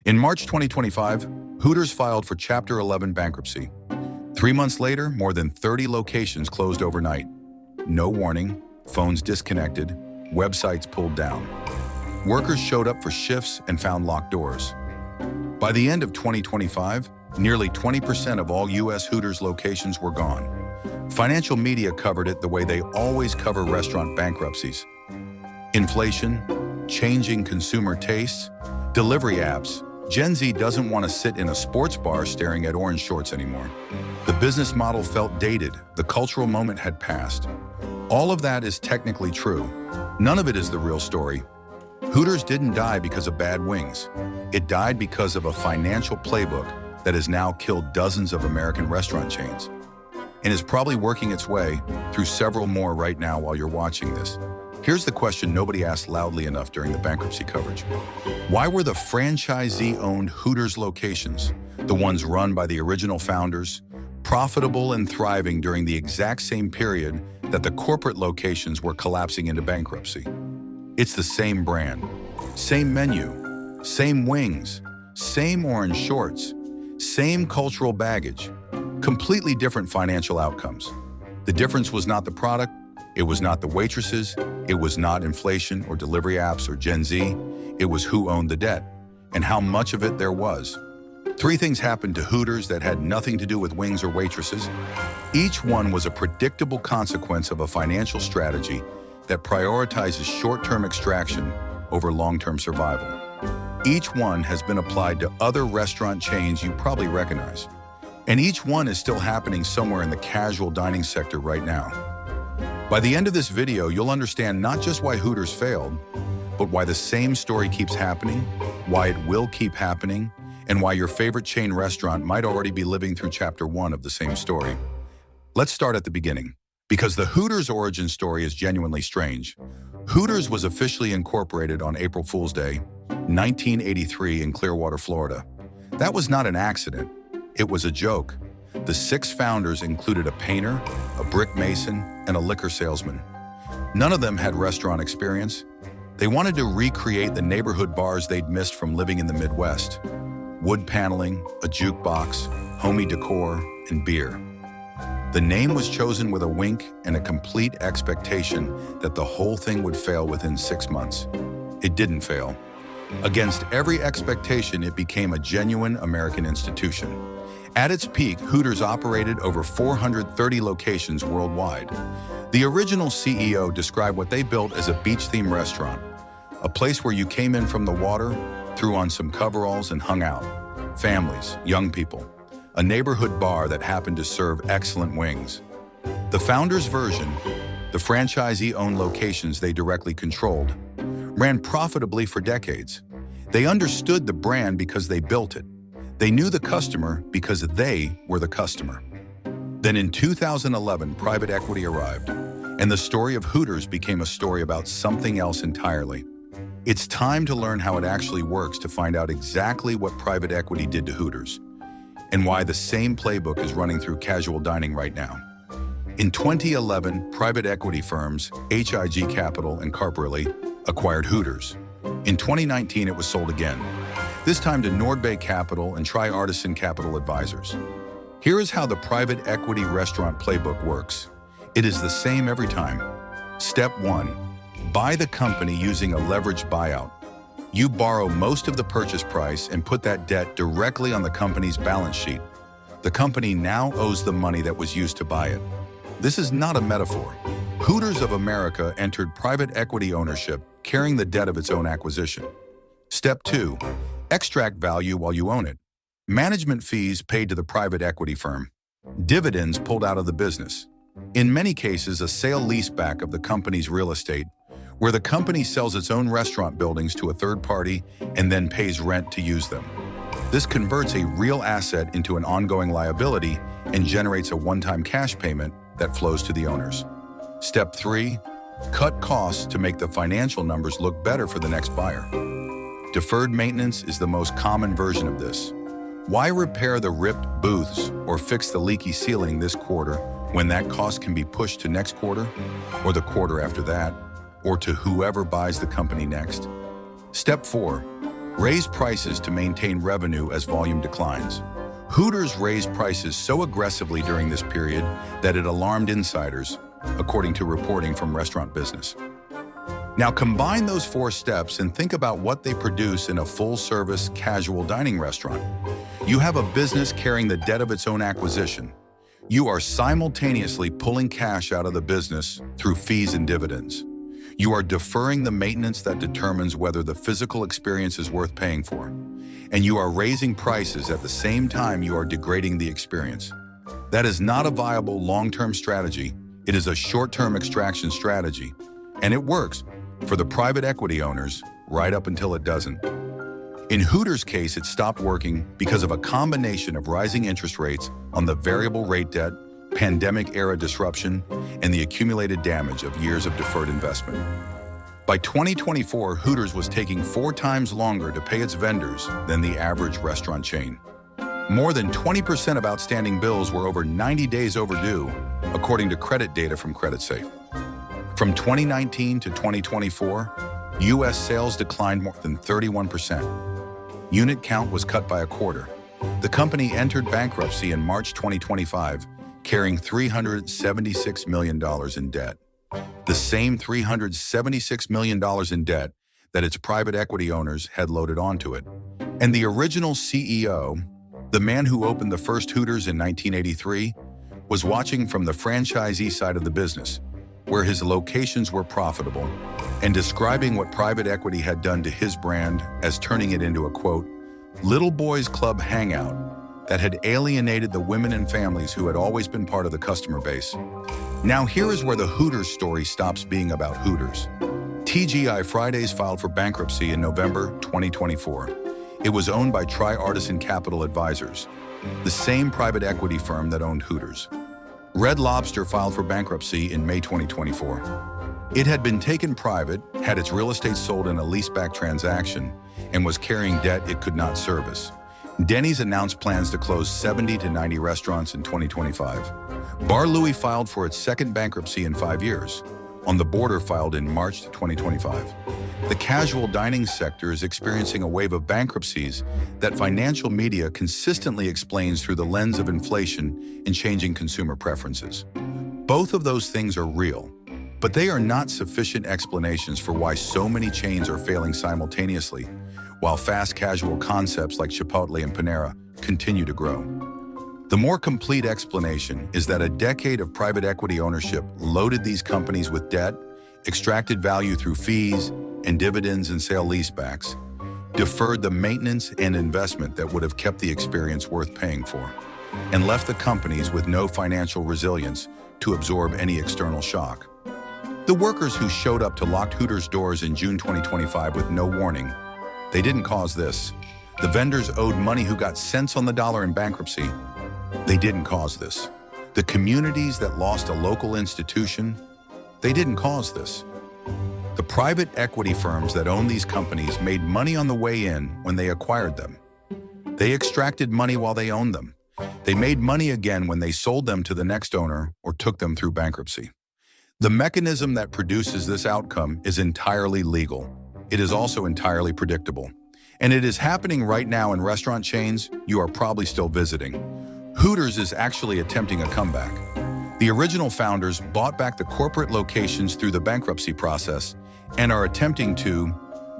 In March 2025, Hooters filed for Chapter 11 bankruptcy. 3 months later, more than 30 locations closed overnight. No warning, phones disconnected, websites pulled down. Workers showed up for shifts and found locked doors. By the end of 2025, nearly 20% of all U.S. Hooters locations were gone. Financial media covered it the way they always cover restaurant bankruptcies. Inflation, changing consumer tastes, delivery apps. Gen Z doesn't want to sit in a sports bar staring at orange shorts anymore. The business model felt dated. The cultural moment had passed. All of that is technically true. None of it is the real story. Hooters didn't die because of bad wings. It died because of a financial playbook that has now killed dozens of American restaurant chains and is probably working its way through several more right now while you're watching this. Here's the question nobody asked loudly enough during the bankruptcy coverage. Why were the franchisee-owned Hooters locations, the ones run by the original founders, profitable and thriving during the exact same period that the corporate locations were collapsing into bankruptcy? It's the same brand, same menu, same wings, same orange shorts, same cultural baggage, completely different financial outcomes. The difference was not the product, it was not the waitresses, it was not inflation or delivery apps or Gen Z, it was who owned the debt and how much of it there was. 3 things happened to Hooters that had nothing to do with wings or waitresses. Each one was a predictable consequence of a financial strategy that prioritizes short-term extraction over long-term survival. Each one has been applied to other restaurant chains you probably recognize. And each one is still happening somewhere in the casual dining sector right now. By the end of this video, you'll understand not just why Hooters failed, but why the same story keeps happening, why it will keep happening, and why your favorite chain restaurant might already be living through Chapter 1 of the same story. Let's start at the beginning, because the Hooters origin story is genuinely strange. Hooters was officially incorporated on April Fool's Day, 1983 in Clearwater, Florida. That was not an accident. It was a joke. The 6 founders included a painter, a brick mason, and a liquor salesman. None of them had restaurant experience. They wanted to recreate the neighborhood bars they'd missed from living in the Midwest. Wood paneling, a jukebox, homey decor, and beer. The name was chosen with a wink and a complete expectation that the whole thing would fail within 6 months. It didn't fail. Against every expectation, it became a genuine American institution. At its peak, Hooters operated over 430 locations worldwide. The original CEO described what they built as a beach-themed restaurant, a place where you came in from the water, threw on some coveralls, and hung out. Families, young people. A neighborhood bar that happened to serve excellent wings. The founders' version, the franchisee-owned locations they directly controlled, ran profitably for decades. They understood the brand because they built it. They knew the customer because they were the customer. Then in 2011, private equity arrived, and the story of Hooters became a story about something else entirely. It's time to learn how it actually works to find out exactly what private equity did to Hooters, and why the same playbook is running through casual dining right now. In 2011, private equity firms HIG Capital and Carpelli acquired Hooters. In 2019, it was sold again, this time to Nordbay Capital and Tri-Artisan Capital Advisors. Here is how the private equity restaurant playbook works. It is the same every time. Step 1, buy the company using a leveraged buyout. You borrow most of the purchase price and put that debt directly on the company's balance sheet. The company now owes the money that was used to buy it. This is not a metaphor. Hooters of America entered private equity ownership, carrying the debt of its own acquisition. Step 2, extract value while you own it. Management fees paid to the private equity firm. Dividends pulled out of the business. In many cases, a sale-leaseback of the company's real estate, where the company sells its own restaurant buildings to a third party and then pays rent to use them. This converts a real asset into an ongoing liability and generates a one-time cash payment that flows to the owners. Step 3, cut costs to make the financial numbers look better for the next buyer. Deferred maintenance is the most common version of this. Why repair the ripped booths or fix the leaky ceiling this quarter when that cost can be pushed to next quarter, or the quarter after that, or to whoever buys the company next? Step 4, Raise prices to maintain revenue as volume declines. Hooters raised prices so aggressively during this period that it alarmed insiders, according to reporting from Restaurant Business. Now combine those 4 steps and think about what they produce in a full-service, casual dining restaurant. You have a business carrying the debt of its own acquisition. You are simultaneously pulling cash out of the business through fees and dividends. You are deferring the maintenance that determines whether the physical experience is worth paying for. And you are raising prices at the same time you are degrading the experience. That is not a viable long-term strategy. It is a short-term extraction strategy. And it works for the private equity owners right up until it doesn't. In Hooters' case, it stopped working because of a combination of rising interest rates on the variable rate debt, pandemic-era disruption, and the accumulated damage of years of deferred investment. By 2024, Hooters was taking 4 times longer to pay its vendors than the average restaurant chain. More than 20% of outstanding bills were over 90 days overdue, according to credit data from CreditSafe. From 2019 to 2024, U.S. sales declined more than 31%. Unit count was cut by a quarter. The company entered bankruptcy in March 2025, carrying $376 million in debt. The same $376 million in debt that its private equity owners had loaded onto it. And the original CEO, the man who opened the first Hooters in 1983, was watching from the franchisee side of the business, where his locations were profitable, and describing what private equity had done to his brand as turning it into a, quote, little boys club hangout that had alienated the women and families who had always been part of the customer base. Now here is where the Hooters story stops being about Hooters. TGI Fridays filed for bankruptcy in November 2024. It was owned by Tri-Artisan Capital Advisors, the same private equity firm that owned Hooters. Red Lobster filed for bankruptcy in May 2024. It had been taken private, had its real estate sold in a leaseback transaction, and was carrying debt it could not service. Denny's announced plans to close 70 to 90 restaurants in 2025. Bar Louie filed for its second bankruptcy in 5 years. On the Border filed in March 2025. The casual dining sector is experiencing a wave of bankruptcies that financial media consistently explains through the lens of inflation and changing consumer preferences. Both of those things are real, but they are not sufficient explanations for why so many chains are failing simultaneously, while fast casual concepts like Chipotle and Panera continue to grow. The more complete explanation is that a decade of private equity ownership loaded these companies with debt, extracted value through fees and dividends and sale leasebacks, deferred the maintenance and investment that would have kept the experience worth paying for, and left the companies with no financial resilience to absorb any external shock. The workers who showed up to locked Hooters doors in June 2025 with no warning, they didn't cause this. The vendors owed money who got cents on the dollar in bankruptcy. They didn't cause this. The communities that lost a local institution, they didn't cause this. The private equity firms that own these companies made money on the way in when they acquired them. They extracted money while they owned them. They made money again when they sold them to the next owner or took them through bankruptcy. The mechanism that produces this outcome is entirely legal. It is also entirely predictable. And it is happening right now in restaurant chains you are probably still visiting. Hooters is actually attempting a comeback. The original founders bought back the corporate locations through the bankruptcy process and are attempting to,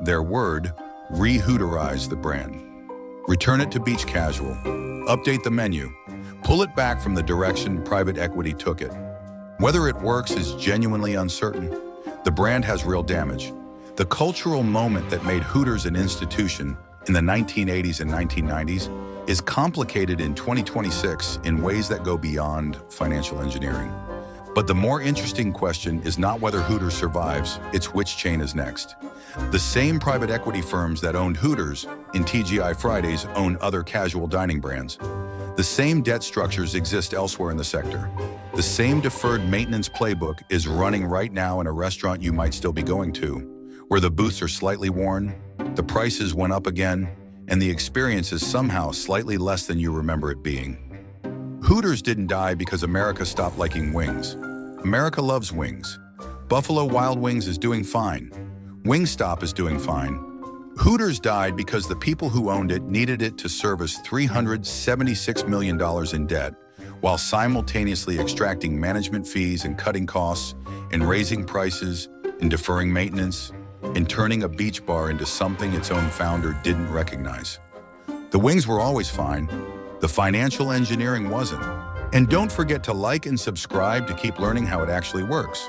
their word, re-Hooterize the brand. Return it to beach casual, update the menu, pull it back from the direction private equity took it. Whether it works is genuinely uncertain. The brand has real damage. The cultural moment that made Hooters an institution in the 1980s and 1990s is complicated in 2026 in ways that go beyond financial engineering. But the more interesting question is not whether Hooters survives, it's which chain is next. The same private equity firms that owned Hooters in TGI Fridays own other casual dining brands. The same debt structures exist elsewhere in the sector. The same deferred maintenance playbook is running right now in a restaurant you might still be going to, where the booths are slightly worn, the prices went up again, and the experience is somehow slightly less than you remember it being. Hooters didn't die because America stopped liking wings. America loves wings. Buffalo Wild Wings is doing fine. Wingstop is doing fine. Hooters died because the people who owned it needed it to service $376 million in debt, while simultaneously extracting management fees and cutting costs, and raising prices, and deferring maintenance, and turning a beach bar into something its own founder didn't recognize. The wings were always fine. The financial engineering wasn't. And don't forget to like and subscribe to keep learning how it actually works.